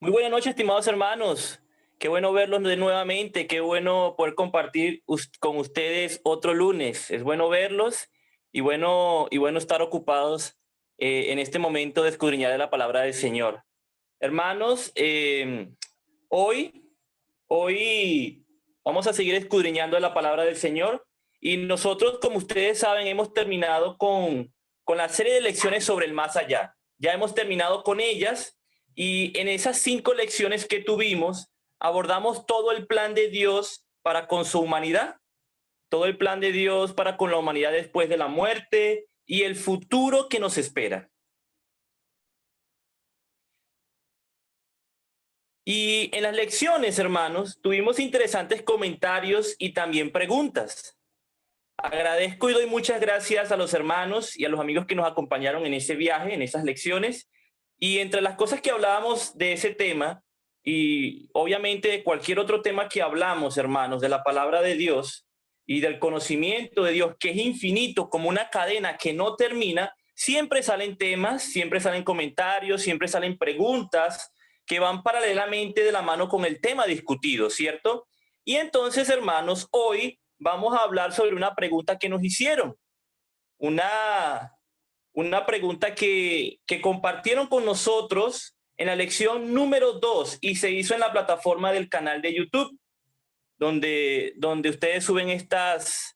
Muy buenas noches, estimados hermanos. Qué bueno verlos de nuevamente. Qué bueno poder compartir con ustedes otro lunes. Es bueno verlos y bueno estar ocupados en este momento de escudriñar de la palabra del Señor. Hermanos, hoy, hoy vamos a seguir escudriñando de la palabra del Señor y nosotros, como ustedes saben, hemos terminado con la serie de lecciones sobre el más allá. Ya hemos terminado con ellas y en esas 5 lecciones que tuvimos abordamos todo el plan de Dios para con su humanidad, todo el plan de Dios para con la humanidad después de la muerte y el futuro que nos espera. Y en las lecciones, hermanos, tuvimos interesantes comentarios y también preguntas. Agradezco y doy muchas gracias a los hermanos y a los amigos que nos acompañaron en ese viaje, en esas lecciones. Y entre las cosas que hablábamos de ese tema, y obviamente de cualquier otro tema que hablamos, hermanos, de la palabra de Dios y del conocimiento de Dios, que es infinito como una cadena que no termina, siempre salen temas, siempre salen comentarios, siempre salen preguntas que van paralelamente de la mano con el tema discutido, ¿cierto? Y entonces, hermanos, hoy vamos a hablar sobre una pregunta que nos hicieron, una, una pregunta que compartieron con nosotros en la lección número 2 y se hizo en la plataforma del canal de YouTube, donde ustedes suben estas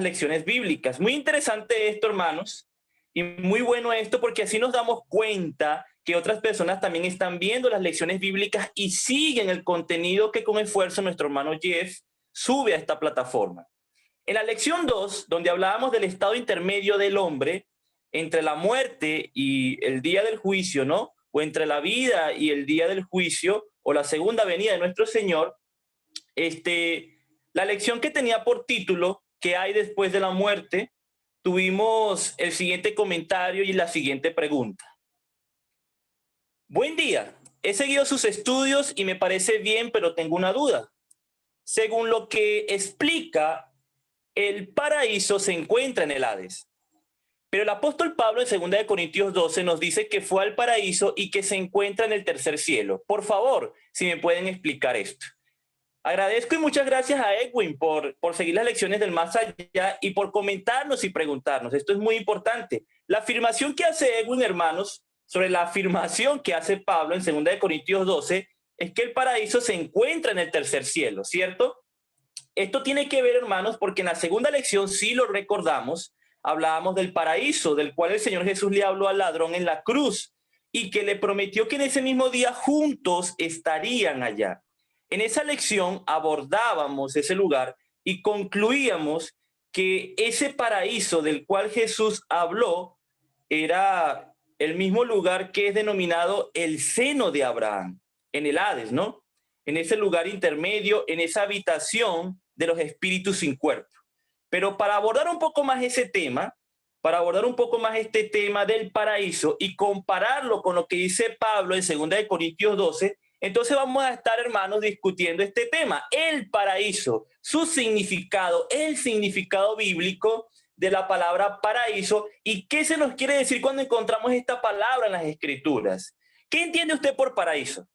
lecciones bíblicas. Muy interesante esto, hermanos, y muy bueno esto porque así nos damos cuenta que otras personas también están viendo las lecciones bíblicas y siguen el contenido que con esfuerzo nuestro hermano Jeff sube a esta plataforma. En la lección 2, donde hablábamos del estado intermedio del hombre entre la muerte y el día del juicio, ¿no? O entre la vida y el día del juicio, o la segunda venida de nuestro Señor, la lección que tenía por título ¿Qué hay después de la muerte? Tuvimos el siguiente comentario y la siguiente pregunta. Buen día, he seguido sus estudios y me parece bien, pero tengo una duda. Según lo que explica, el paraíso se encuentra en el Hades. Pero el apóstol Pablo en 2 Corintios 12 nos dice que fue al paraíso y que se encuentra en el tercer cielo. Por favor, si me pueden explicar esto. Agradezco y muchas gracias a Edwin por seguir las lecciones del más allá y por comentarnos y preguntarnos. Esto es muy importante. La afirmación que hace Edwin, hermanos, sobre la afirmación que hace Pablo en 2 Corintios 12 es que el paraíso se encuentra en el tercer cielo, ¿cierto? Esto tiene que ver, hermanos, porque en la segunda lección, si lo recordamos, hablábamos del paraíso, del cual el Señor Jesús le habló al ladrón en la cruz y que le prometió que en ese mismo día juntos estarían allá. En esa lección abordábamos ese lugar y concluíamos que ese paraíso del cual Jesús habló era el mismo lugar que es denominado el seno de Abraham, en el Hades, ¿no? En ese lugar intermedio, en esa habitación de los espíritus sin cuerpo. Pero para abordar un poco más ese tema, para abordar un poco más este tema del paraíso y compararlo con lo que dice Pablo en 2 Corintios 12, entonces vamos a estar, hermanos, discutiendo este tema, el paraíso, su significado, el significado bíblico de la palabra paraíso y qué se nos quiere decir cuando encontramos esta palabra en las escrituras. ¿Qué entiende usted por paraíso?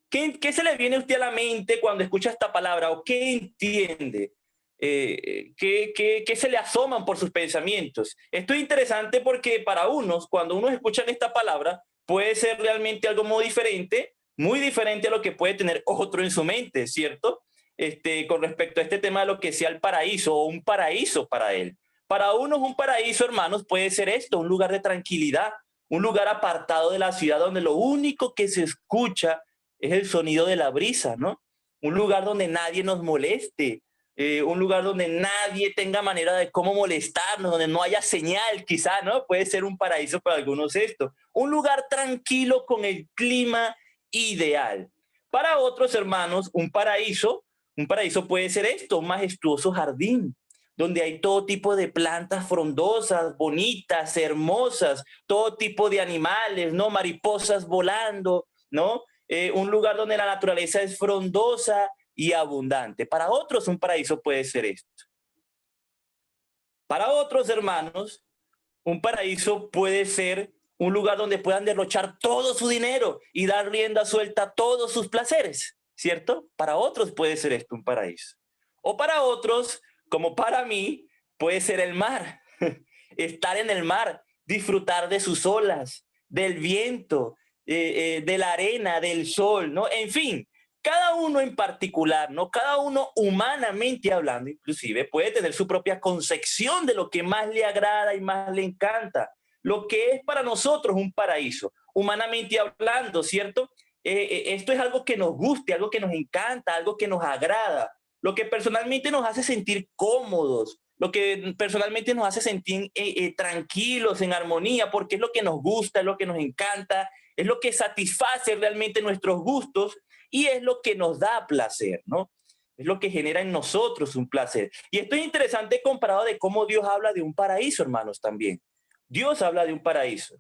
¿Qué se le viene a usted a la mente cuando escucha esta palabra o qué entiende? ¿Qué se le asoman por sus pensamientos? Esto es interesante porque para unos, cuando unos escuchan esta palabra, puede ser realmente algo muy diferente a lo que puede tener otro en su mente, ¿cierto? Con respecto a este tema de lo que sea el paraíso o un paraíso para él. Para unos un paraíso, hermanos, puede ser esto, un lugar de tranquilidad, un lugar apartado de la ciudad donde lo único que se escucha es el sonido de la brisa, ¿no? Un lugar donde nadie nos moleste, un lugar donde nadie tenga manera de cómo molestarnos, donde no haya señal, quizá, ¿no? Puede ser un paraíso para algunos esto. Un lugar tranquilo con el clima ideal. Para otros hermanos, un paraíso puede ser esto, un majestuoso jardín, donde hay todo tipo de plantas frondosas, bonitas, hermosas, todo tipo de animales, ¿no? Mariposas volando, ¿no? Un lugar donde la naturaleza es frondosa y abundante. Para otros un paraíso puede ser esto. Para otros hermanos, un paraíso puede ser un lugar donde puedan derrochar todo su dinero y dar rienda suelta a todos sus placeres, ¿cierto? Para otros puede ser esto un paraíso. O para otros, como para mí, puede ser el mar. Estar en el mar, disfrutar de sus olas, del viento, de la arena, del sol, ¿no? En fin, cada uno en particular, ¿no? Cada uno humanamente hablando, inclusive, puede tener su propia concepción de lo que más le agrada y más le encanta, lo que es para nosotros un paraíso, humanamente hablando, ¿cierto? Esto es algo que nos guste, algo que nos encanta, algo que nos agrada, lo que personalmente nos hace sentir cómodos, lo que personalmente nos hace sentir tranquilos, en armonía, porque es lo que nos gusta, es lo que nos encanta, es lo que satisface realmente nuestros gustos y es lo que nos da placer, ¿no? Es lo que genera en nosotros un placer. Y esto es interesante comparado de cómo Dios habla de un paraíso, hermanos, también. Dios habla de un paraíso.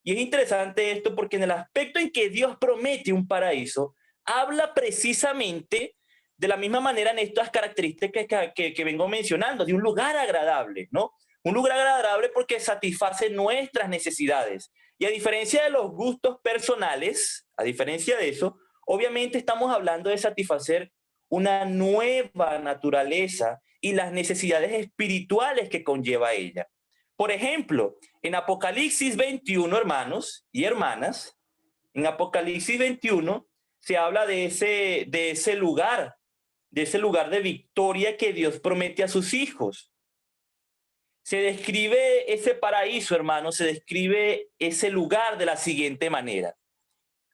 Y es interesante esto porque en el aspecto en que Dios promete un paraíso, habla precisamente de la misma manera en estas características que vengo mencionando, de un lugar agradable, ¿no? Un lugar agradable porque satisface nuestras necesidades. Y a diferencia de los gustos personales, a diferencia de eso, obviamente estamos hablando de satisfacer una nueva naturaleza y las necesidades espirituales que conlleva ella. Por ejemplo, en Apocalipsis 21, hermanos y hermanas, en Apocalipsis 21 se habla de ese lugar de victoria que Dios promete a sus hijos. Se describe ese paraíso, hermanos, se describe ese lugar de la siguiente manera.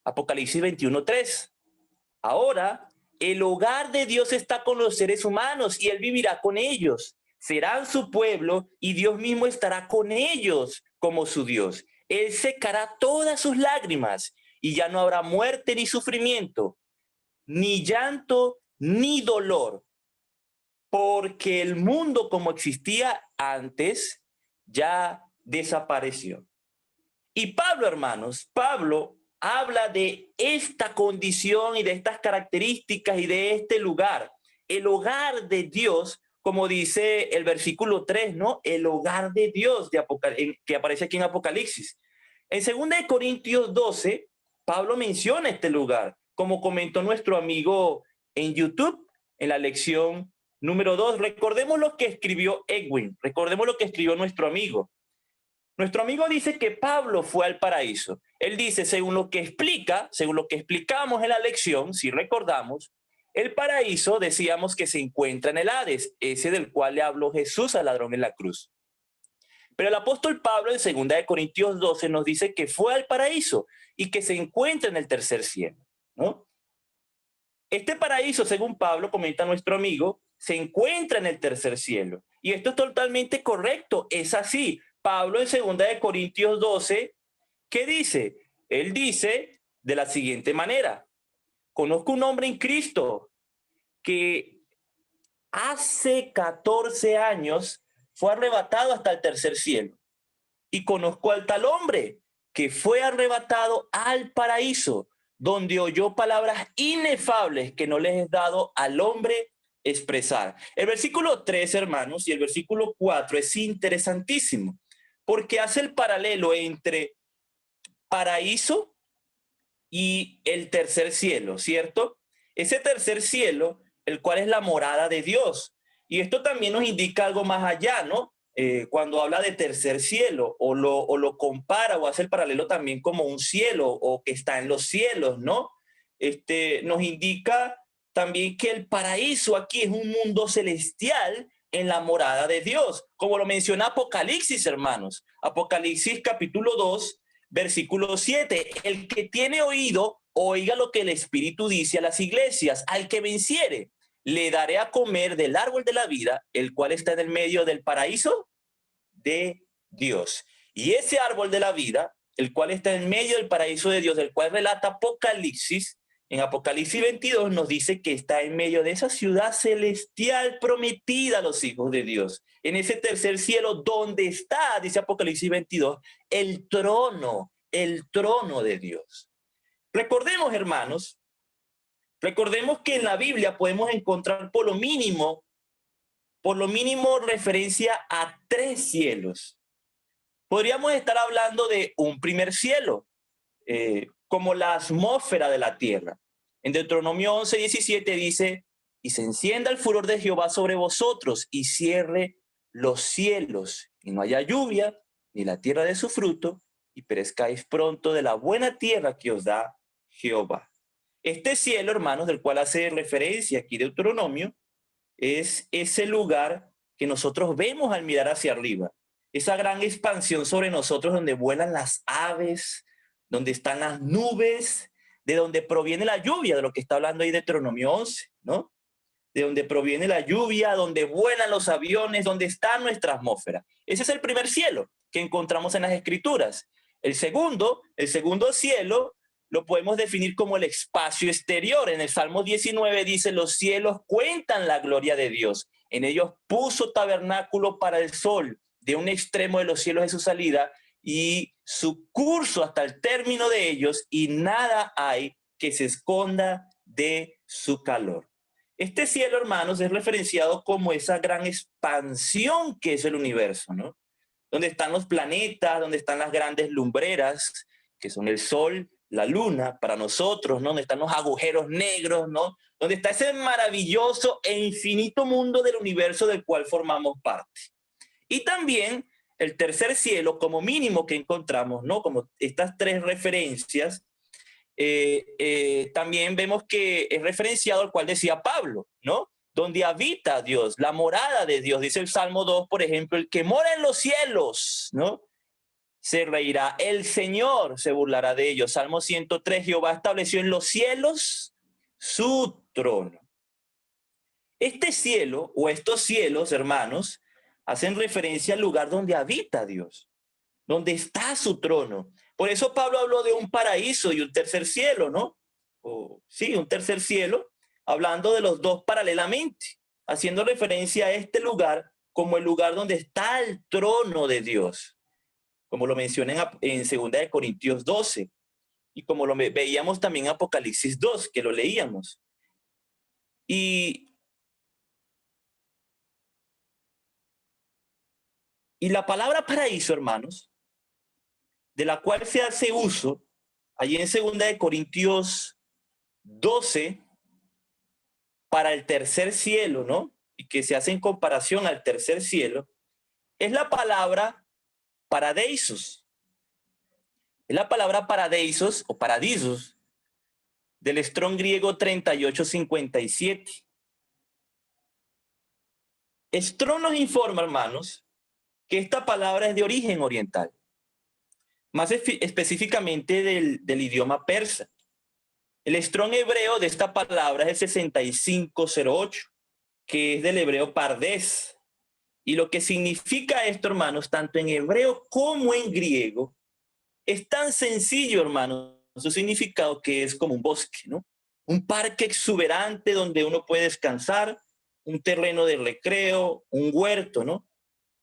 Apocalipsis 21:3. Ahora, el hogar de Dios está con los seres humanos y Él vivirá con ellos. Serán su pueblo y Dios mismo estará con ellos como su Dios. Él secará todas sus lágrimas y ya no habrá muerte ni sufrimiento, ni llanto, ni dolor, porque el mundo como existía antes ya desapareció. Y Pablo, hermanos, Pablo habla de esta condición y de estas características y de este lugar, el hogar de Dios, como dice el versículo 3, ¿no? El hogar de Dios que aparece aquí en Apocalipsis. En 2 Corintios 12, Pablo menciona este lugar, como comentó nuestro amigo en YouTube, en la lección número 2. Recordemos lo que escribió Edwin, recordemos lo que escribió nuestro amigo. Nuestro amigo dice que Pablo fue al paraíso. Él dice, según lo que explica, según lo que explicamos en la lección, si recordamos, el paraíso decíamos que se encuentra en el Hades, ese del cual le habló Jesús al ladrón en la cruz. Pero el apóstol Pablo en 2 Corintios 12 nos dice que fue al paraíso y que se encuentra en el tercer cielo, ¿no? Este paraíso, según Pablo, comenta nuestro amigo, se encuentra en el tercer cielo. Y esto es totalmente correcto, es así. Pablo en 2 Corintios 12, ¿qué dice? Él dice de la siguiente manera: conozco un hombre en Cristo que hace 14 años fue arrebatado hasta el tercer cielo. Y conozco al tal hombre que fue arrebatado al paraíso, donde oyó palabras inefables que no les es dado al hombre expresar. El versículo 3, hermanos, y el versículo 4 es interesantísimo, porque hace el paralelo entre paraíso y el tercer cielo, ¿cierto? Ese tercer cielo, el cual es la morada de Dios. Y esto también nos indica algo más allá, ¿no? Cuando habla de tercer cielo, o lo compara o hace el paralelo también como un cielo o que está en los cielos, ¿no? Nos indica también que el paraíso aquí es un mundo celestial en la morada de Dios, como lo menciona Apocalipsis, hermanos. Apocalipsis capítulo 2, versículo 7. El que tiene oído, oiga lo que el Espíritu dice a las iglesias. Al que venciere, le daré a comer del árbol de la vida, el cual está en el medio del paraíso de Dios. Y ese árbol de la vida, el cual está en medio del paraíso de Dios, del cual relata Apocalipsis, en Apocalipsis 22 nos dice que está en medio de esa ciudad celestial prometida a los hijos de Dios. En ese tercer cielo donde está, dice Apocalipsis 22, el trono de Dios. Recordemos, hermanos, recordemos que en la Biblia podemos encontrar por lo mínimo referencia a 3 cielos. podríamos estar hablando de un primer cielo, como la atmósfera de la tierra. En Deuteronomio 11:17 dice, y se encienda el furor de Jehová sobre vosotros y cierre los cielos, y no haya lluvia, ni la tierra de su fruto, y perezcáis pronto de la buena tierra que os da Jehová. Este cielo, hermanos, del cual hace referencia aquí Deuteronomio, es ese lugar que nosotros vemos al mirar hacia arriba, esa gran expansión sobre nosotros donde vuelan las aves, donde están las nubes, de donde proviene la lluvia, de lo que está hablando ahí Deuteronomio 11, ¿no? De donde proviene la lluvia, donde vuelan los aviones, donde está nuestra atmósfera. Ese es el primer cielo que encontramos en las Escrituras. El segundo cielo lo podemos definir como el espacio exterior. En el Salmo 19 dice, los cielos cuentan la gloria de Dios. En ellos puso tabernáculo para el sol, de un extremo de los cielos de su salida y su curso hasta el término de ellos, y nada hay que se esconda de su calor. Este cielo, hermanos, es referenciado como esa gran expansión que es el universo, ¿no? Donde están los planetas, donde están las grandes lumbreras, que son el sol, la luna, para nosotros, ¿no? Donde están los agujeros negros, ¿no? Donde está ese maravilloso e infinito mundo del universo del cual formamos parte. Y también el tercer cielo, como mínimo que encontramos, ¿no? Como estas tres referencias, también vemos que es referenciado al cual decía Pablo, ¿no? Donde habita Dios, la morada de Dios. Dice el Salmo 2, por ejemplo, el que mora en los cielos, ¿no? Se reirá, el Señor se burlará de ellos. Salmo 103, Jehová estableció en los cielos su trono. Este cielo o estos cielos, hermanos, hacen referencia al lugar donde habita Dios, donde está su trono. Por eso Pablo habló de un paraíso y un tercer cielo, ¿no? Sí, un tercer cielo, hablando de los dos paralelamente, haciendo referencia a este lugar como el lugar donde está el trono de Dios, como lo menciona en 2 Corintios 12, y como lo veíamos también en Apocalipsis 2, que lo leíamos. Y la palabra paraíso, hermanos, de la cual se hace uso allí en 2 Corintios 12 para el tercer cielo, ¿no? Y que se hace en comparación al tercer cielo, es la palabra paradeisos. Es la palabra paradeisos o paradisos del Strong griego 3857. Strong nos informa, hermanos, que esta palabra es de origen oriental, más específicamente del idioma persa. El Strong hebreo de esta palabra es el 6508, que es del hebreo pardés. Y lo que significa esto, hermanos, tanto en hebreo como en griego, es tan sencillo, hermanos, su significado, que es como un bosque, ¿no? Un parque exuberante donde uno puede descansar, un terreno de recreo, un huerto, ¿no?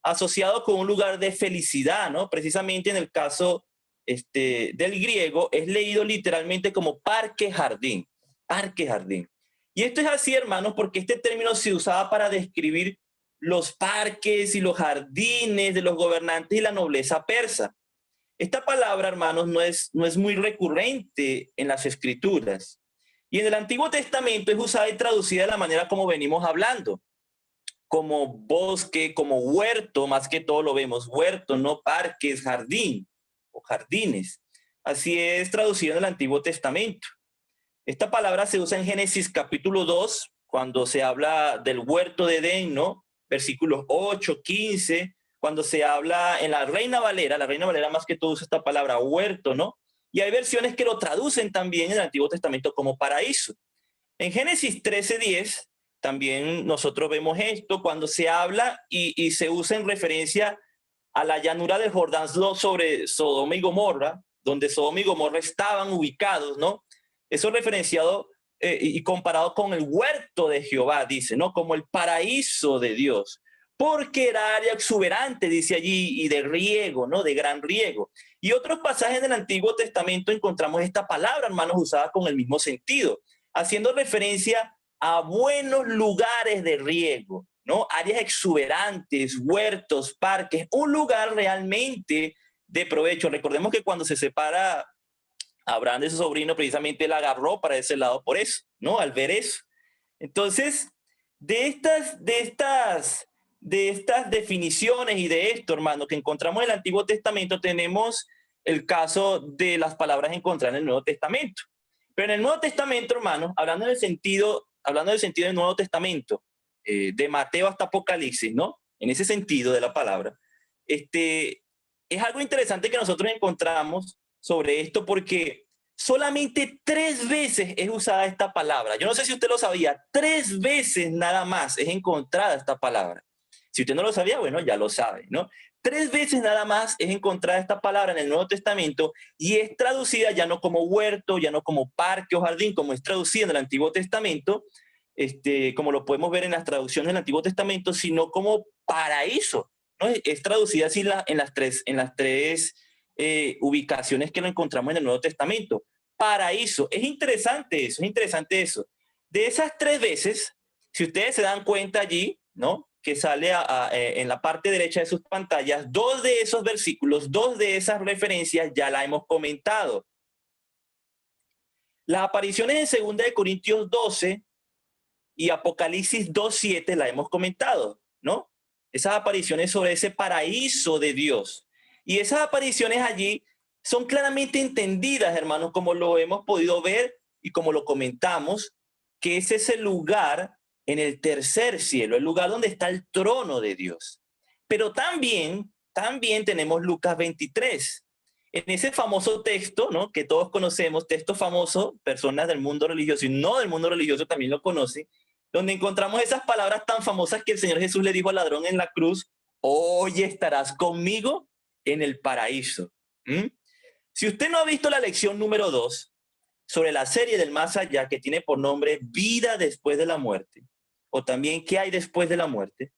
Asociado con un lugar de felicidad, ¿no? Precisamente en el caso del griego es leído literalmente como parque jardín, parque jardín. Y esto es así, hermanos, porque este término se usaba para describir los parques y los jardines de los gobernantes y la nobleza persa. Esta palabra, hermanos, no es muy recurrente en las escrituras. Y en el Antiguo Testamento es usada y traducida de la manera como venimos hablando, como bosque, como huerto, más que todo lo vemos, huerto, no parques, jardín o jardines. Así es traducido en el Antiguo Testamento. Esta palabra se usa en Génesis capítulo 2, cuando se habla del huerto de Edén, ¿no? Versículos 8, 15, cuando se habla en la Reina Valera más que todo usa esta palabra huerto, ¿no? Y hay versiones que lo traducen también en el Antiguo Testamento como paraíso. En Génesis 13:10 también nosotros vemos esto cuando se habla y se usa en referencia a la llanura del Jordán sobre Sodoma y Gomorra, donde Sodoma y Gomorra estaban ubicados, ¿no? Eso referenciado y comparado con el huerto de Jehová, dice, ¿no? Como el paraíso de Dios, porque era área exuberante, dice allí, y de riego, ¿no? De gran riego. Y otros pasajes del Antiguo Testamento encontramos esta palabra, hermanos, usada con el mismo sentido, haciendo referencia a buenos lugares de riego, ¿no? Áreas exuberantes, huertos, parques, un lugar realmente de provecho. Recordemos que cuando se separa Abraham de su sobrino, precisamente él agarró para ese lado por eso, ¿no? Al ver eso. Entonces, de estas definiciones y de esto, hermano, que encontramos en el Antiguo Testamento, tenemos el caso de las palabras encontradas en el Nuevo Testamento. Pero en el Nuevo Testamento, hermano, hablando del sentido del Nuevo Testamento, de Mateo hasta Apocalipsis, ¿no? En ese sentido de la palabra, es algo interesante que nosotros encontramos sobre esto porque solamente 3 veces es usada esta palabra. Yo no sé si usted lo sabía, 3 veces nada más es encontrada esta palabra. Si usted no lo sabía, bueno, ya lo sabe, ¿no? 3 veces nada más es encontrada esta palabra en el Nuevo Testamento y es traducida ya no como huerto, ya no como parque o jardín, como es traducida en el Antiguo Testamento, como lo podemos ver en las traducciones del Antiguo Testamento, sino como paraíso, ¿no? Es traducida así en las tres ubicaciones que lo encontramos en el Nuevo Testamento. Paraíso. Es interesante eso. De esas 3 veces, si ustedes se dan cuenta allí, ¿no? Que sale en la parte derecha de sus pantallas, 2 de esos versículos, 2 de esas referencias ya la hemos comentado. Las apariciones en 2 de Corintios 12 y Apocalipsis 2:7 la hemos comentado, ¿no? Esas apariciones sobre ese paraíso de Dios. Y esas apariciones allí son claramente entendidas, hermanos, como lo hemos podido ver y como lo comentamos, que ese es el lugar en el tercer cielo, el lugar donde está el trono de Dios. Pero también tenemos Lucas 23. En ese famoso texto, ¿no? Que todos conocemos, texto famoso, personas del mundo religioso y no del mundo religioso también lo conocen, donde encontramos esas palabras tan famosas que el Señor Jesús le dijo al ladrón en la cruz: hoy estarás conmigo en el paraíso. Si usted no ha visto la lección número 2 sobre la serie del más allá, que tiene por nombre Vida después de la muerte, o también ¿Qué hay después de la muerte?,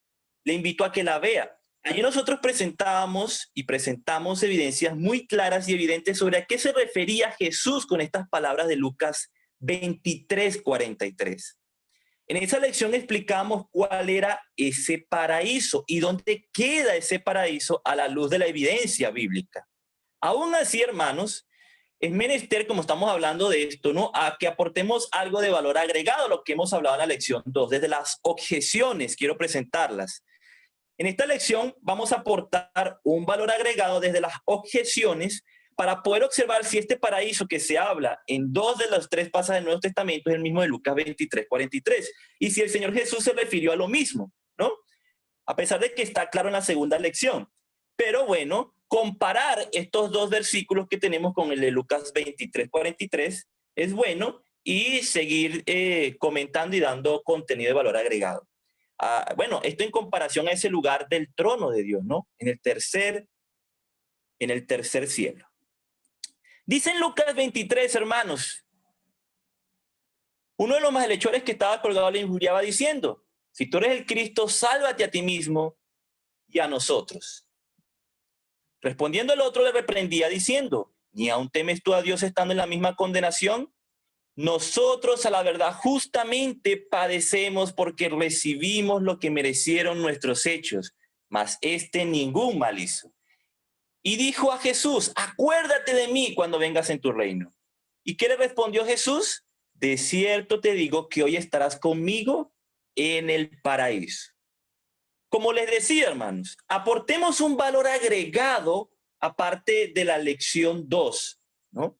le invito a que la vea. Allí nosotros presentamos evidencias muy claras y evidentes sobre a qué se refería Jesús con estas palabras de Lucas 23:43. En esa lección explicamos cuál era ese paraíso y dónde queda ese paraíso a la luz de la evidencia bíblica. Aún así, hermanos, es menester, como estamos hablando de esto, ¿no?, a que aportemos algo de valor agregado a lo que hemos hablado en la lección 2. Desde las objeciones quiero presentarlas. En esta lección vamos a aportar un valor agregado desde las objeciones para poder observar si este paraíso que se habla en 2 de los 3 pasajes del Nuevo Testamento es el mismo de Lucas 23:43, y si el Señor Jesús se refirió a lo mismo, ¿no? A pesar de que está claro en la segunda lección. Pero bueno, comparar estos 2 versículos que tenemos con el de Lucas 23:43 es bueno, y seguir comentando y dando contenido de valor agregado. Bueno, esto en comparación a ese lugar del trono de Dios, ¿no? En el tercer cielo. Dice en Lucas 23, hermanos, uno de los malhechores que estaba colgado le injuriaba diciendo: si tú eres el Cristo, sálvate a ti mismo y a nosotros. Respondiendo el otro le reprendía diciendo: ¿ni aún temes tú a Dios estando en la misma condenación? Nosotros a la verdad justamente padecemos porque recibimos lo que merecieron nuestros hechos, mas ningún mal hizo. Y dijo a Jesús: acuérdate de mí cuando vengas en tu reino. ¿Y qué le respondió Jesús? De cierto te digo que hoy estarás conmigo en el paraíso. Como les decía, hermanos, aportemos un valor agregado aparte de la lección 2, ¿no?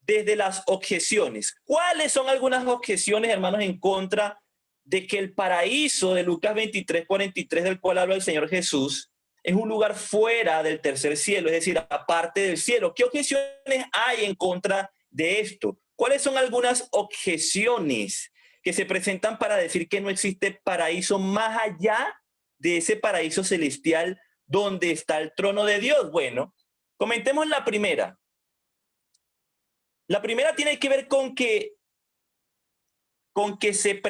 Desde las objeciones. ¿Cuáles son algunas objeciones, hermanos, en contra de que el paraíso de Lucas 23:43, del cual habla el Señor Jesús, es un lugar fuera del tercer cielo, es decir, aparte del cielo? ¿Qué objeciones hay en contra de esto? ¿Cuáles son algunas objeciones que se presentan para decir que no existe paraíso más allá de ese paraíso celestial donde está el trono de Dios? Bueno, comentemos la primera. La primera tiene que ver con que se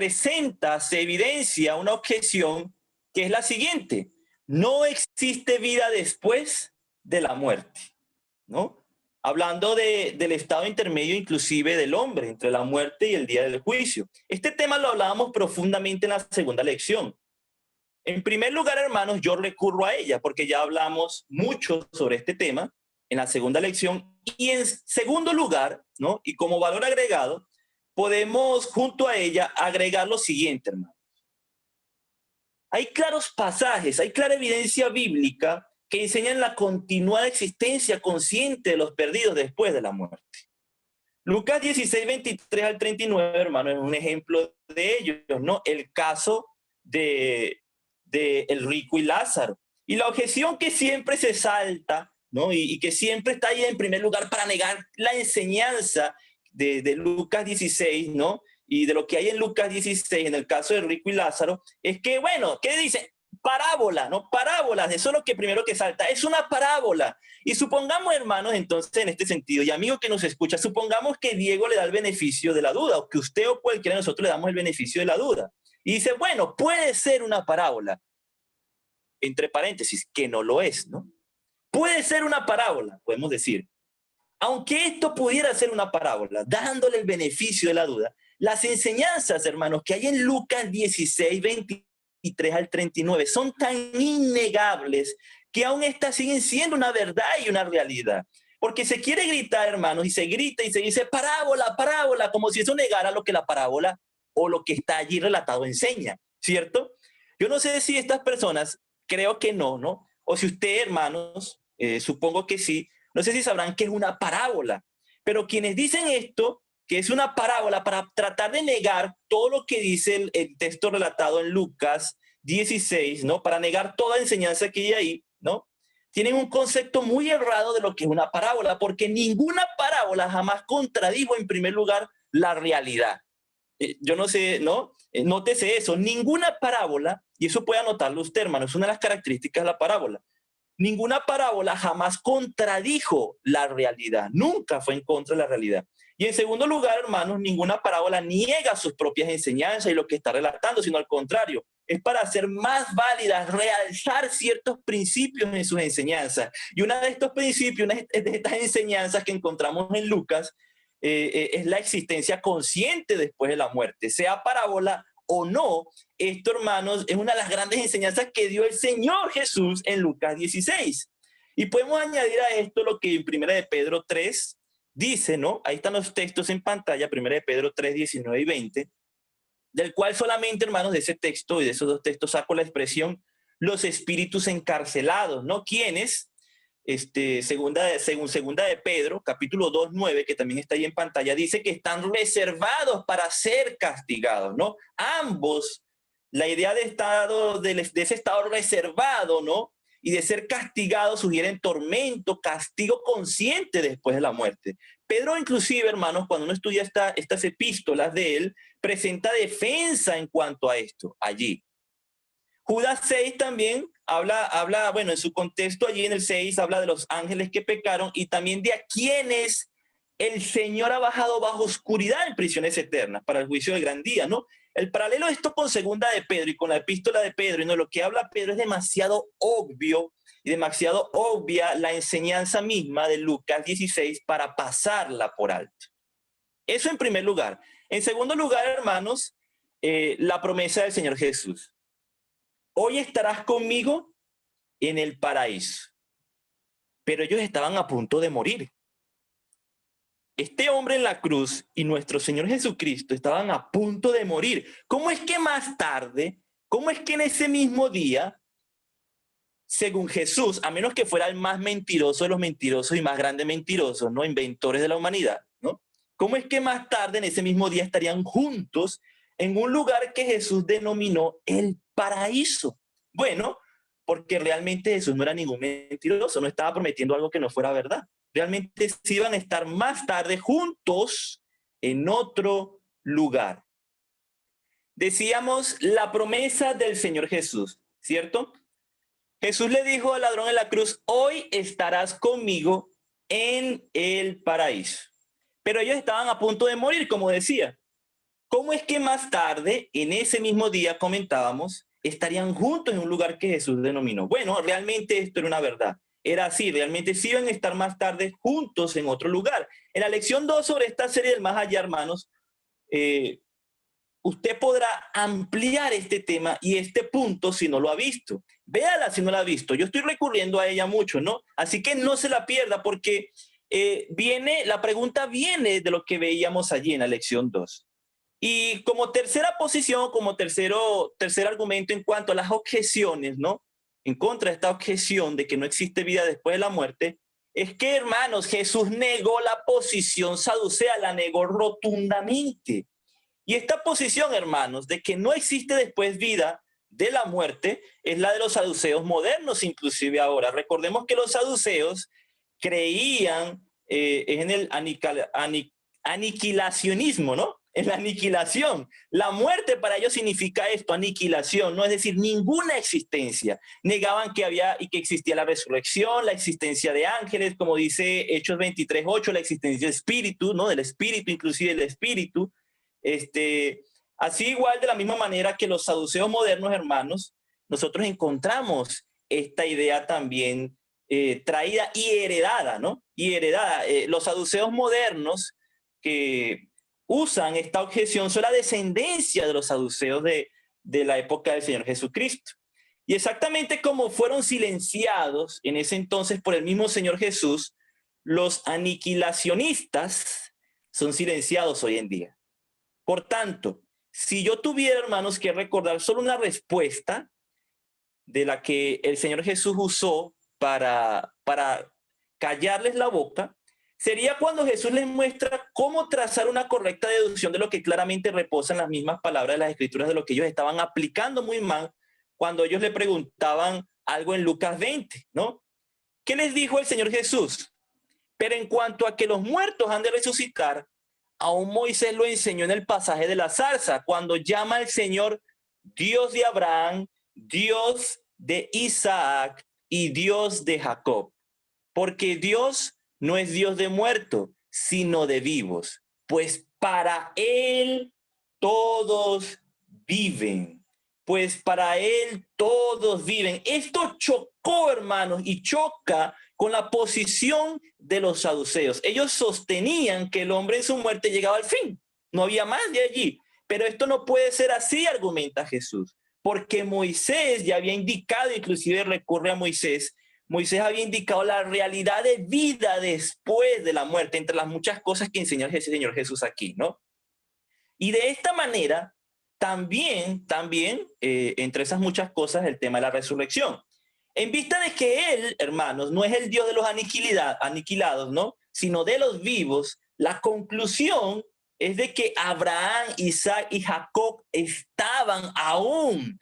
evidencia una objeción que es la siguiente: no existe vida después de la muerte, ¿no? Hablando del estado intermedio inclusive del hombre, entre la muerte y el día del juicio. Este tema lo hablábamos profundamente en la segunda lección. En primer lugar, hermanos, yo recurro a ella porque ya hablamos mucho sobre este tema en la segunda lección. Y en segundo lugar, ¿no? Y como valor agregado, podemos junto a ella agregar lo siguiente, hermano. Hay claros pasajes, hay clara evidencia bíblica que enseñan la continuada existencia consciente de los perdidos después de la muerte. Lucas 16, 23 al 39, hermano, es un ejemplo de ellos, ¿no? El caso de el rico y Lázaro. Y la objeción que siempre se salta, ¿no? Y que siempre está ahí en primer lugar para negar la enseñanza de Lucas 16, ¿no? Y de lo que hay en Lucas 16, en el caso de rico y Lázaro, es que, bueno, ¿qué dice? Parábola, ¿no? Parábolas, eso es lo que primero que salta, es una parábola. Y supongamos, hermanos, entonces, en este sentido, y amigo que nos escucha, supongamos que Diego le da el beneficio de la duda, o que usted o cualquiera de nosotros le damos el beneficio de la duda. Y dice, bueno, puede ser una parábola, entre paréntesis, que no lo es, ¿no? Puede ser una parábola, podemos decir. Aunque esto pudiera ser una parábola, dándole el beneficio de la duda, las enseñanzas, hermanos, que hay en Lucas 16, 23 al 39 son tan innegables que aún estas siguen siendo una verdad y una realidad. Porque se quiere gritar, hermanos, y se grita y se dice parábola, parábola, como si eso negara lo que la parábola o lo que está allí relatado enseña, ¿cierto? Yo no sé si estas personas, creo que no, ¿no? O si usted, hermanos, supongo que sí, no sé si sabrán que es una parábola, pero quienes dicen esto, que es una parábola para tratar de negar todo lo que dice el texto relatado en Lucas 16, ¿no? Para negar toda enseñanza que hay ahí, ¿no? Tienen un concepto muy errado de lo que es una parábola, porque ninguna parábola jamás contradijo en primer lugar la realidad. Yo no sé, ¿no? Nótese eso, ninguna parábola, y eso puede anotarlo usted, hermano, es una de las características de la parábola. Ninguna parábola jamás contradijo la realidad, nunca fue en contra de la realidad. Y en segundo lugar, hermanos, ninguna parábola niega sus propias enseñanzas y lo que está relatando, sino al contrario, es para hacer más válidas, realzar ciertos principios en sus enseñanzas. Y uno de estos principios, una de estas enseñanzas que encontramos en Lucas, es la existencia consciente después de la muerte, sea parábola o no. Esto, hermanos, es una de las grandes enseñanzas que dio el Señor Jesús en Lucas 16. Y podemos añadir a esto lo que en 1 de Pedro 3 dice, ¿no? Ahí están los textos en pantalla, 1 de Pedro 3, 19 y 20, del cual solamente, hermanos, de ese texto y de esos dos textos saco la expresión los espíritus encarcelados, ¿no? ¿Quiénes? Según segunda de Pedro, capítulo 2, 9, que también está ahí en pantalla, dice que están reservados para ser castigados, ¿no? Ambos, la idea de ese estado reservado, ¿no? Y de ser castigado sugieren tormento, castigo consciente después de la muerte. Pedro, inclusive, hermanos, cuando uno estudia estas epístolas de él, presenta defensa en cuanto a esto allí. Judas 6 también habla, bueno, en su contexto allí en el 6 habla de los ángeles que pecaron y también de a quienes el Señor ha bajado bajo oscuridad en prisiones eternas para el juicio del gran día, ¿no? El paralelo de esto con segunda de Pedro y con la epístola de Pedro, y no, lo que habla Pedro es demasiado obvio y demasiado obvia la enseñanza misma de Lucas 16 para pasarla por alto. Eso en primer lugar. En segundo lugar, hermanos, la promesa del Señor Jesús. Hoy estarás conmigo en el paraíso. Pero ellos estaban a punto de morir. Este hombre en la cruz y nuestro Señor Jesucristo estaban a punto de morir. ¿Cómo es que más tarde, cómo es que en ese mismo día, según Jesús, a menos que fuera el más mentiroso de los mentirosos y más grande mentiroso, ¿no? Inventores de la humanidad, ¿no? ¿Cómo es que más tarde, en ese mismo día, estarían juntos en un lugar que Jesús denominó el paraíso? Bueno, porque realmente Jesús no era ningún mentiroso, no estaba prometiendo algo que no fuera verdad. Realmente sí iban a estar más tarde juntos en otro lugar. Decíamos la promesa del Señor Jesús, ¿cierto? Jesús le dijo al ladrón en la cruz, hoy estarás conmigo en el paraíso. Pero ellos estaban a punto de morir, como decía. ¿Cómo es que más tarde, en ese mismo día, comentábamos, estarían juntos en un lugar que Jesús denominó? Bueno, realmente esto era una verdad. Era así, realmente sí iban a estar más tarde juntos en otro lugar. En la lección 2 sobre esta serie del más allá, hermanos, usted podrá ampliar este tema y este punto si no lo ha visto. Véala si no la ha visto. Yo estoy recurriendo a ella mucho, ¿no? Así que no se la pierda porque la pregunta viene de lo que veíamos allí en la lección 2. Y como tercera posición, como tercer argumento en cuanto a las objeciones, ¿no? En contra de esta objeción de que no existe vida después de la muerte, es que, hermanos, Jesús negó la posición saducea, la negó rotundamente. Y esta posición, hermanos, de que no existe después vida de la muerte, es la de los saduceos modernos, inclusive ahora. Recordemos que los saduceos creían en el aniquilacionismo, ¿no? En la aniquilación. La muerte para ellos significa esto, aniquilación, ¿no? Es decir, ninguna existencia. Negaban que había y que existía la resurrección, la existencia de ángeles, como dice Hechos 23:8, la existencia del espíritu, ¿no? Del espíritu, inclusive del espíritu. Así igual de la misma manera que los saduceos modernos, hermanos, nosotros encontramos esta idea también traída y heredada, ¿no? Y heredada. Los saduceos modernos que usan esta objeción son la descendencia de los saduceos de la época del Señor Jesucristo. Y exactamente como fueron silenciados en ese entonces por el mismo Señor Jesús, los aniquilacionistas son silenciados hoy en día. Por tanto, si yo tuviera, hermanos, que recordar solo una respuesta de la que el Señor Jesús usó para callarles la boca, sería cuando Jesús les muestra cómo trazar una correcta deducción de lo que claramente reposa en las mismas palabras de las Escrituras, de lo que ellos estaban aplicando muy mal cuando ellos le preguntaban algo en Lucas 20, ¿no? ¿Qué les dijo el Señor Jesús? Pero en cuanto a que los muertos han de resucitar, aún Moisés lo enseñó en el pasaje de la zarza, cuando llama al Señor Dios de Abraham, Dios de Isaac y Dios de Jacob. Porque Dios no es Dios de muertos, sino de vivos, pues para Él todos viven. Pues para Él todos viven. Esto chocó, hermanos, y choca con la posición de los saduceos. Ellos sostenían que el hombre en su muerte llegaba al fin. No había más de allí. Pero esto no puede ser así, argumenta Jesús, porque Moisés ya había indicado, inclusive recurre a Moisés, Moisés había indicado la realidad de vida después de la muerte, entre las muchas cosas que enseñó el Señor Jesús aquí, ¿no? Y de esta manera, también, entre esas muchas cosas, el tema de la resurrección. En vista de que Él, hermanos, no es el Dios de los aniquilados, ¿no? Sino de los vivos, la conclusión es de que Abraham, Isaac y Jacob están aún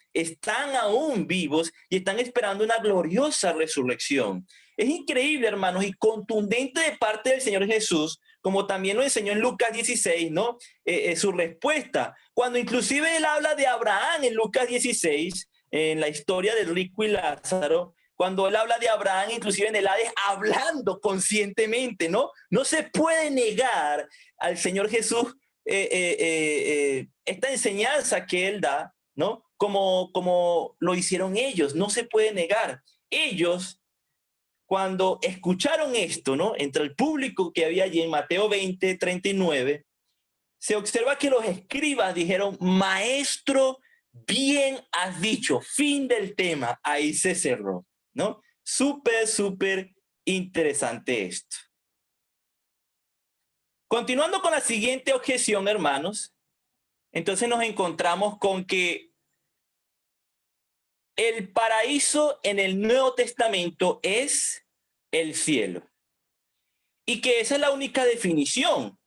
vivos y están esperando una gloriosa resurrección. Es increíble, hermanos, y contundente de parte del Señor Jesús, como también lo enseñó en Lucas 16, ¿no? Su respuesta. Cuando inclusive él habla de Abraham en Lucas 16, en la historia del rico y Lázaro, cuando él habla de Abraham, inclusive en el Hades, hablando conscientemente, ¿no? No se puede negar al Señor Jesús esta enseñanza que él da, ¿no? Como lo hicieron ellos, no se puede negar. Ellos, cuando escucharon esto, ¿no? Entre el público que había allí en Mateo 20:39, se observa que los escribas dijeron, maestro, bien has dicho, fin del tema, ahí se cerró, ¿no? Súper interesante esto. Continuando con la siguiente objeción, hermanos, entonces nos encontramos con que el paraíso en el Nuevo Testamento es el cielo. Y que esa es la única definición.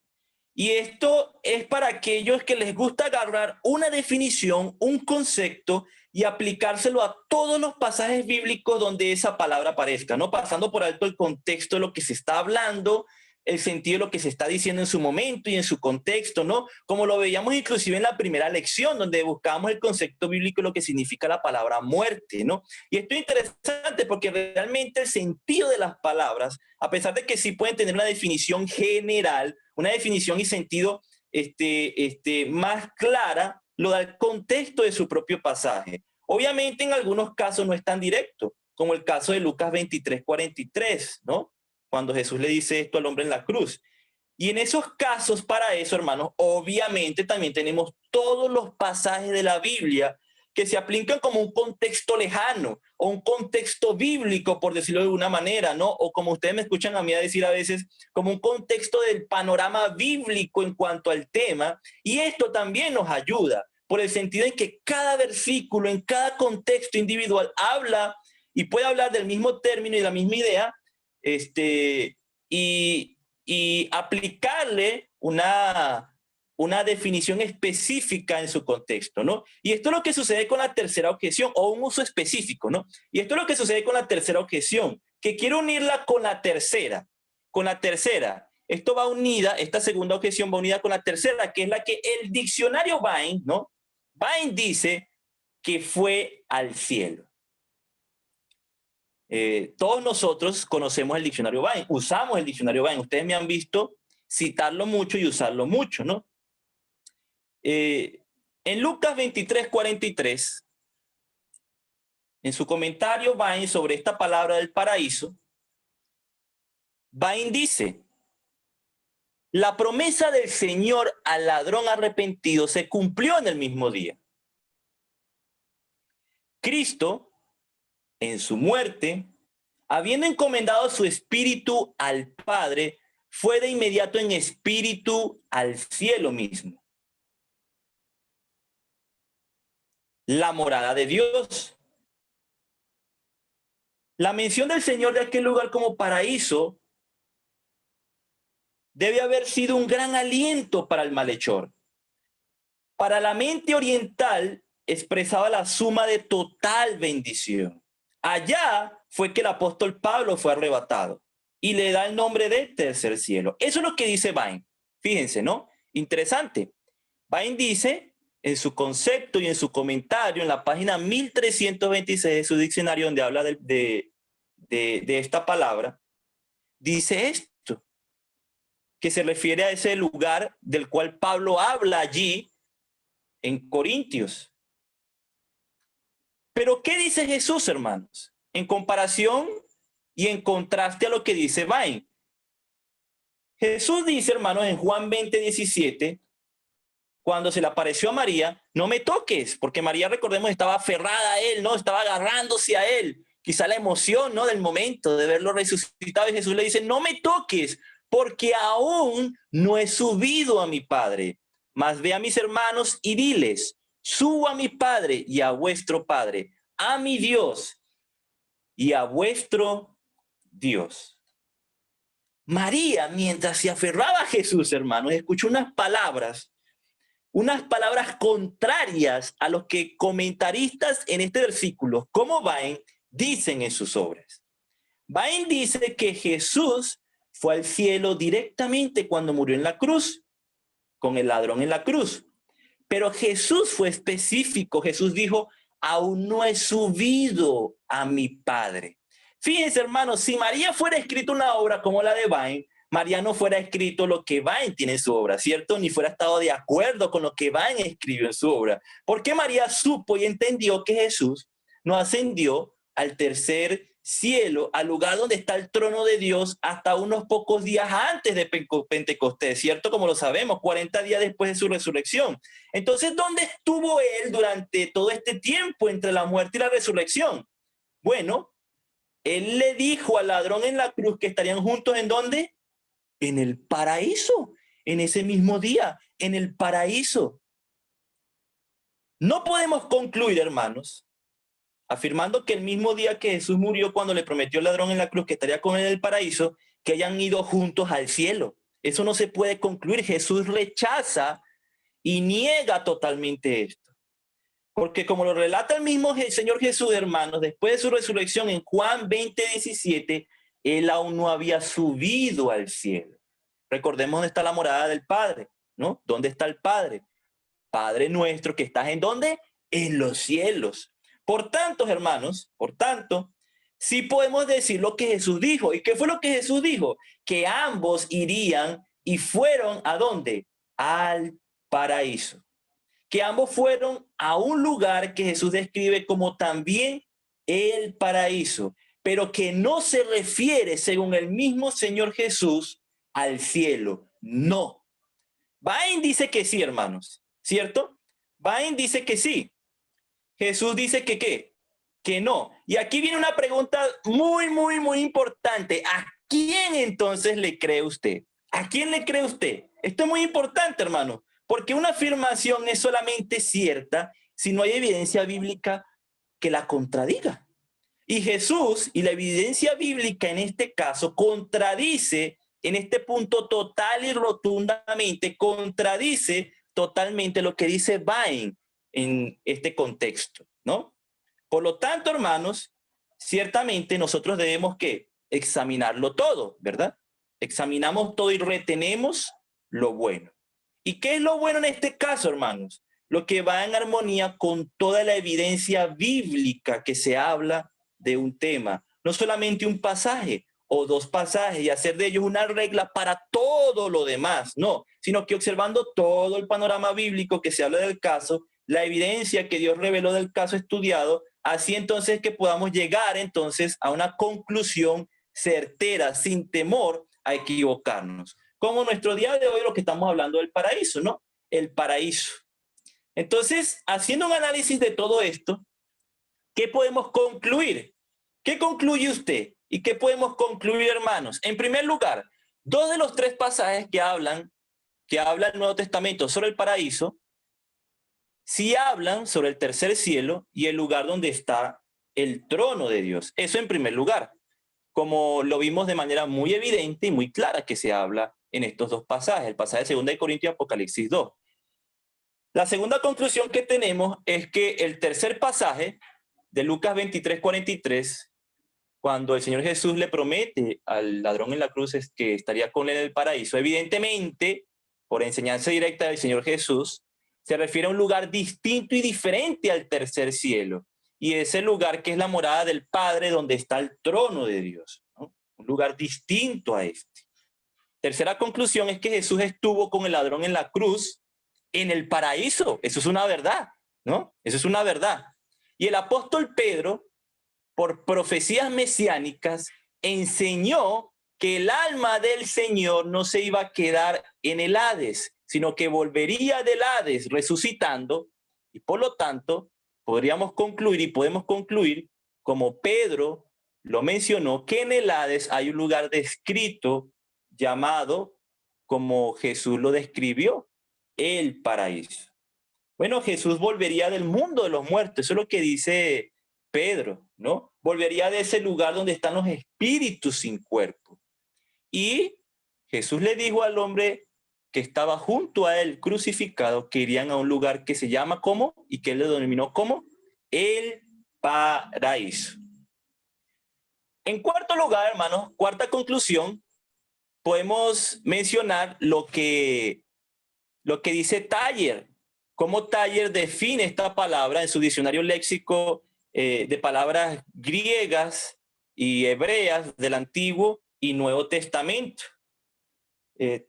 Y esto es para aquellos que les gusta agarrar una definición, un concepto y aplicárselo a todos los pasajes bíblicos donde esa palabra aparezca, no pasando por alto el contexto de lo que se está hablando, el sentido de lo que se está diciendo en su momento y en su contexto, ¿no? Como lo veíamos inclusive en la primera lección, donde buscábamos el concepto bíblico, lo que significa la palabra muerte, ¿no? Y esto es interesante porque realmente el sentido de las palabras, a pesar de que sí pueden tener una definición general, una definición y sentido más clara, lo da el contexto de su propio pasaje. Obviamente en algunos casos no es tan directo, como el caso de Lucas 23:43, ¿no? Cuando Jesús le dice esto al hombre en la cruz. Y en esos casos, para eso, hermanos, obviamente también tenemos todos los pasajes de la Biblia que se aplican como un contexto lejano o un contexto bíblico, por decirlo de alguna manera, ¿no? O como ustedes me escuchan a mí decir a veces, como un contexto del panorama bíblico en cuanto al tema. Y esto también nos ayuda, por el sentido en que cada versículo, en cada contexto individual, habla y puede hablar del mismo término y la misma idea, y aplicarle una definición específica en su contexto, ¿no? Y esto es lo que sucede con la tercera objeción, o un uso específico, ¿no? Y esto es lo que sucede con la tercera objeción, que quiero unirla con la tercera. Con la tercera, esto va unida, esta segunda objeción va unida con la tercera, que es la que el diccionario Vine, ¿no? Vine dice que fue al cielo. Todos nosotros conocemos el diccionario Vine, usamos el diccionario Vine. Ustedes me han visto citarlo mucho y usarlo mucho, ¿no? En Lucas 23:43, en su comentario Vine sobre esta palabra del paraíso, Vine dice: la promesa del Señor al ladrón arrepentido se cumplió en el mismo día. Cristo, en su muerte, habiendo encomendado su espíritu al Padre, fue de inmediato en espíritu al cielo mismo, la morada de Dios. La mención del Señor de aquel lugar como paraíso debe haber sido un gran aliento para el malhechor. Para la mente oriental expresaba la suma de total bendición. Allá fue que el apóstol Pablo fue arrebatado y le da el nombre de tercer cielo. Eso es lo que dice Vine. Fíjense, ¿no? Interesante. Vine dice en su concepto y en su comentario en la página 1326 de su diccionario, donde habla de esta palabra, dice esto, que se refiere a ese lugar del cual Pablo habla allí en Corintios. Pero ¿qué dice Jesús, hermanos? En comparación y en contraste a lo que dice Vine. Jesús dice, hermanos, en Juan 20:17, cuando se le apareció a María: no me toques, porque María, recordemos, estaba aferrada a él, ¿no? Estaba agarrándose a él. Quizá la emoción, ¿no? Del momento de verlo resucitado, y Jesús le dice: no me toques, porque aún no he subido a mi Padre. Mas ve a mis hermanos y diles: subo a mi Padre y a vuestro Padre, a mi Dios y a vuestro Dios. María, mientras se aferraba a Jesús, hermanos, escuchó unas palabras contrarias a los que comentaristas en este versículo, como Vine, dicen en sus obras. Vine dice que Jesús fue al cielo directamente cuando murió en la cruz, con el ladrón en la cruz. Pero Jesús fue específico. Jesús dijo: aún no he subido a mi Padre. Fíjense, hermanos, si María fuera escrito una obra como la de Vine, María no fuera escrito lo que Vine tiene en su obra, ¿cierto? Ni fuera estado de acuerdo con lo que Vine escribió en su obra. Porque María supo y entendió que Jesús no ascendió al tercer cielo, al lugar donde está el trono de Dios, hasta unos pocos días antes de Pentecostés, ¿cierto? Como lo sabemos, 40 días después de su resurrección. Entonces, ¿dónde estuvo él durante todo este tiempo entre la muerte y la resurrección? Bueno, él le dijo al ladrón en la cruz que estarían juntos, ¿en dónde? En el paraíso, en ese mismo día, en el paraíso. No podemos concluir, hermanos, afirmando que el mismo día que Jesús murió, cuando le prometió al ladrón en la cruz que estaría con él en el paraíso, que hayan ido juntos al cielo. Eso no se puede concluir. Jesús rechaza y niega totalmente esto. Porque como lo relata el mismo Señor Jesús, hermanos, después de su resurrección en Juan 20:17, él aún no había subido al cielo. Recordemos dónde está la morada del Padre, ¿no? ¿Dónde está el Padre? Padre nuestro que estás, ¿en dónde? En los cielos. Por tanto, hermanos, sí podemos decir lo que Jesús dijo. ¿Y qué fue lo que Jesús dijo? Que ambos irían y fueron ¿a dónde? Al paraíso. Que ambos fueron a un lugar que Jesús describe como también el paraíso, pero que no se refiere, según el mismo Señor Jesús, al cielo. No. Bain dice que sí, hermanos, ¿cierto? Bain dice que sí. Jesús dice que ¿qué? Que no. Y aquí viene una pregunta muy importante. ¿A quién entonces le cree usted? ¿A quién le cree usted? Esto es muy importante, hermano, porque una afirmación es solamente cierta si no hay evidencia bíblica que la contradiga. Y Jesús y la evidencia bíblica en este caso contradice en este punto total y rotundamente, contradice totalmente lo que dice Bain en este contexto, ¿no? Por lo tanto, hermanos, ciertamente nosotros debemos que examinarlo todo, ¿verdad? Examinamos todo y retenemos lo bueno. ¿Y qué es lo bueno en este caso, hermanos? Lo que va en armonía con toda la evidencia bíblica que se habla de un tema, no solamente un pasaje o dos pasajes y hacer de ellos una regla para todo lo demás, no, sino que observando todo el panorama bíblico que se habla del caso, la evidencia que Dios reveló del caso estudiado, así entonces que podamos llegar entonces a una conclusión certera, sin temor a equivocarnos. Como nuestro día de hoy lo que estamos hablando del paraíso, ¿no? El paraíso. Entonces, haciendo un análisis de todo esto, ¿qué podemos concluir? ¿Qué concluye usted? ¿Y qué podemos concluir, hermanos? En primer lugar, dos de los tres pasajes que habla el Nuevo Testamento sobre el paraíso, sí hablan sobre el tercer cielo y el lugar donde está el trono de Dios. Eso en primer lugar, como lo vimos de manera muy evidente y muy clara que se habla en estos dos pasajes, el pasaje de 2 Corintios y Apocalipsis 2. La segunda conclusión que tenemos es que el tercer pasaje de Lucas 23:43, cuando el Señor Jesús le promete al ladrón en la cruz que estaría con él en el paraíso, evidentemente, por enseñanza directa del Señor Jesús, se refiere a un lugar distinto y diferente al tercer cielo. Y ese lugar que es la morada del Padre, donde está el trono de Dios, ¿no? Un lugar distinto a este. Tercera conclusión es que Jesús estuvo con el ladrón en la cruz en el paraíso. Eso es una verdad, ¿no? Eso es una verdad. Y el apóstol Pedro, por profecías mesiánicas, enseñó que el alma del Señor no se iba a quedar en el Hades, sino que volvería del Hades resucitando, y por lo tanto podríamos concluir y podemos concluir, como Pedro lo mencionó, que en el Hades hay un lugar descrito llamado, como Jesús lo describió, el paraíso. Bueno, Jesús volvería del mundo de los muertos, eso es lo que dice Pedro, ¿no? Volvería de ese lugar donde están los espíritus sin cuerpo. Y Jesús le dijo al hombre que estaba junto a él crucificado que irían a un lugar que se llama ¿cómo? Y que él le denominó como el paraíso. En cuarto lugar, hermanos, cuarta conclusión, podemos mencionar lo que dice Thayer, cómo Thayer define esta palabra en su diccionario léxico de palabras griegas y hebreas del Antiguo y Nuevo Testamento.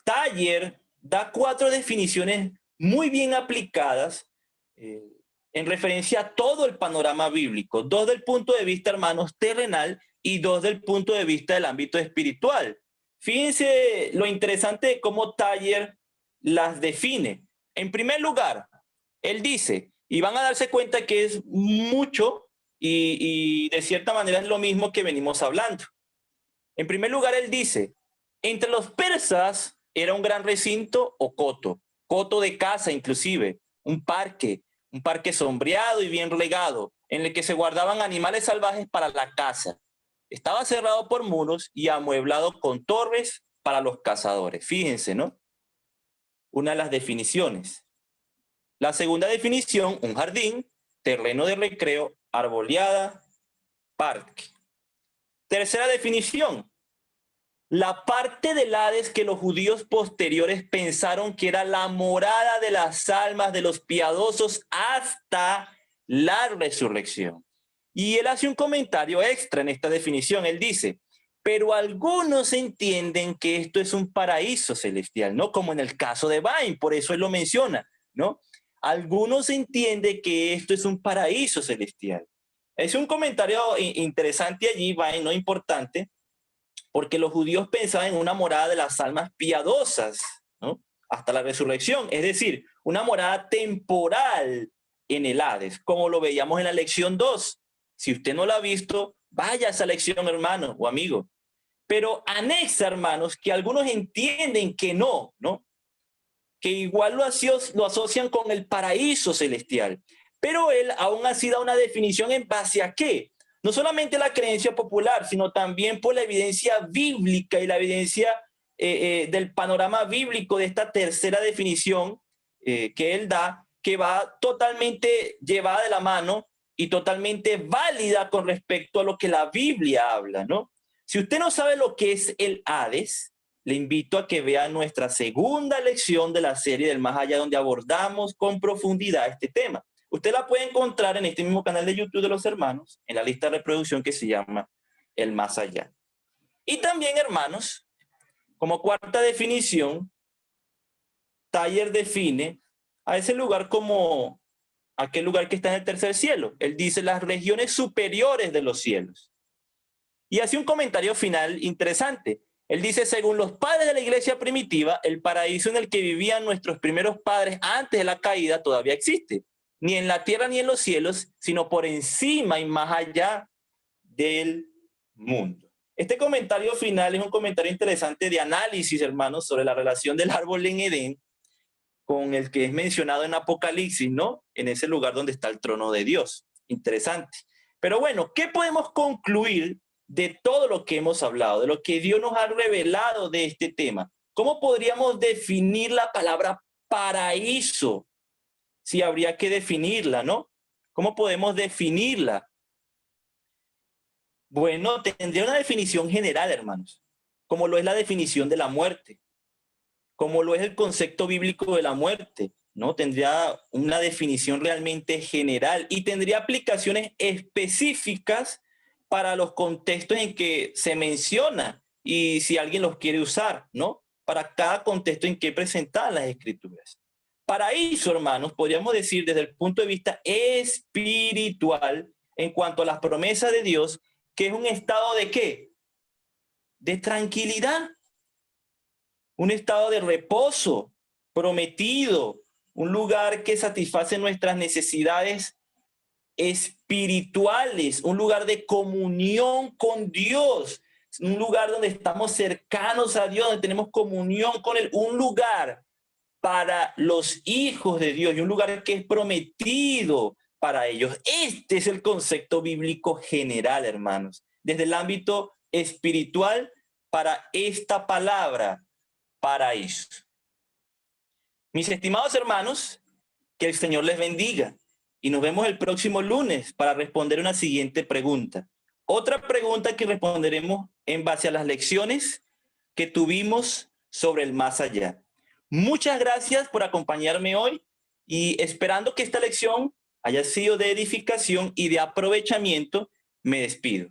Thayer da 4 definiciones muy bien aplicadas en referencia a todo el panorama bíblico, 2 del punto de vista, hermanos, terrenal y 2 del punto de vista del ámbito espiritual. Fíjense lo interesante de cómo Thayer las define. En primer lugar, él dice, y van a darse cuenta que es mucho y de cierta manera es lo mismo que venimos hablando. En primer lugar, él dice, entre los persas era un gran recinto o coto de casa inclusive, un parque sombreado y bien regado, en el que se guardaban animales salvajes para la caza. Estaba cerrado por muros y amueblado con torres para los cazadores. Fíjense, ¿no? Una de las definiciones. La segunda definición, un jardín, terreno de recreo, arboleada, parque. Tercera definición, la parte del Hades que los judíos posteriores pensaron que era la morada de las almas de los piadosos hasta la resurrección. Y él hace un comentario extra en esta definición. Él dice, pero algunos entienden que esto es un paraíso celestial, ¿no? Como en el caso de Bain, por eso él lo menciona, ¿no? Algunos entienden que esto es un paraíso celestial. Es un comentario interesante allí, Bain, no importante, porque los judíos pensaban en una morada de las almas piadosas, hasta la resurrección, es decir, una morada temporal en el Hades, como lo veíamos en la lección 2. Si usted no la ha visto, vaya a esa lección, hermano o amigo. Pero anexa, hermanos, que algunos entienden que no, ¿no? Que igual lo asocian con el paraíso celestial. Pero él aún así da una definición en base a qué. No solamente la creencia popular, sino también por la evidencia bíblica y la evidencia del panorama bíblico de esta tercera definición que él da, que va totalmente llevada de la mano y totalmente válida con respecto a lo que la Biblia habla, ¿no? Si usted no sabe lo que es el Hades, le invito a que vea nuestra segunda lección de la serie del Más Allá, donde abordamos con profundidad este tema. Usted la puede encontrar en este mismo canal de YouTube de los hermanos, en la lista de reproducción que se llama El Más Allá. Y también, hermanos, como cuarta definición, Tyler define a ese lugar como aquel lugar que está en el tercer cielo. Él dice las regiones superiores de los cielos. Y hace un comentario final interesante. Él dice, según los padres de la iglesia primitiva, el paraíso en el que vivían nuestros primeros padres antes de la caída todavía existe. Ni en la tierra ni en los cielos, sino por encima y más allá del mundo. Este comentario final es un comentario interesante de análisis, hermanos, sobre la relación del árbol en Edén con el que es mencionado en Apocalipsis, ¿no? En ese lugar donde está el trono de Dios. Interesante. Pero bueno, ¿qué podemos concluir de todo lo que hemos hablado, de lo que Dios nos ha revelado de este tema? ¿Cómo podríamos definir la palabra paraíso? Si habría que definirla, ¿no? ¿Cómo podemos definirla? Bueno, tendría una definición general, hermanos, como lo es la definición de la muerte, como lo es el concepto bíblico de la muerte, ¿no? Tendría una definición realmente general y tendría aplicaciones específicas para los contextos en que se menciona y si alguien los quiere usar, ¿no? Para cada contexto en que presentan las escrituras. Paraíso, hermanos, podríamos decir desde el punto de vista espiritual, en cuanto a las promesas de Dios, que es un estado de ¿qué? De tranquilidad, un estado de reposo prometido, un lugar que satisface nuestras necesidades espirituales, un lugar de comunión con Dios, un lugar donde estamos cercanos a Dios, donde tenemos comunión con Él, un lugar para los hijos de Dios y un lugar que es prometido para ellos. Este es el concepto bíblico general, hermanos, desde el ámbito espiritual para esta palabra, paraíso. Mis estimados hermanos, que el Señor les bendiga y nos vemos el próximo lunes para responder una siguiente pregunta. Otra pregunta que responderemos en base a las lecciones que tuvimos sobre el más allá. Muchas gracias por acompañarme hoy y esperando que esta lección haya sido de edificación y de aprovechamiento, me despido.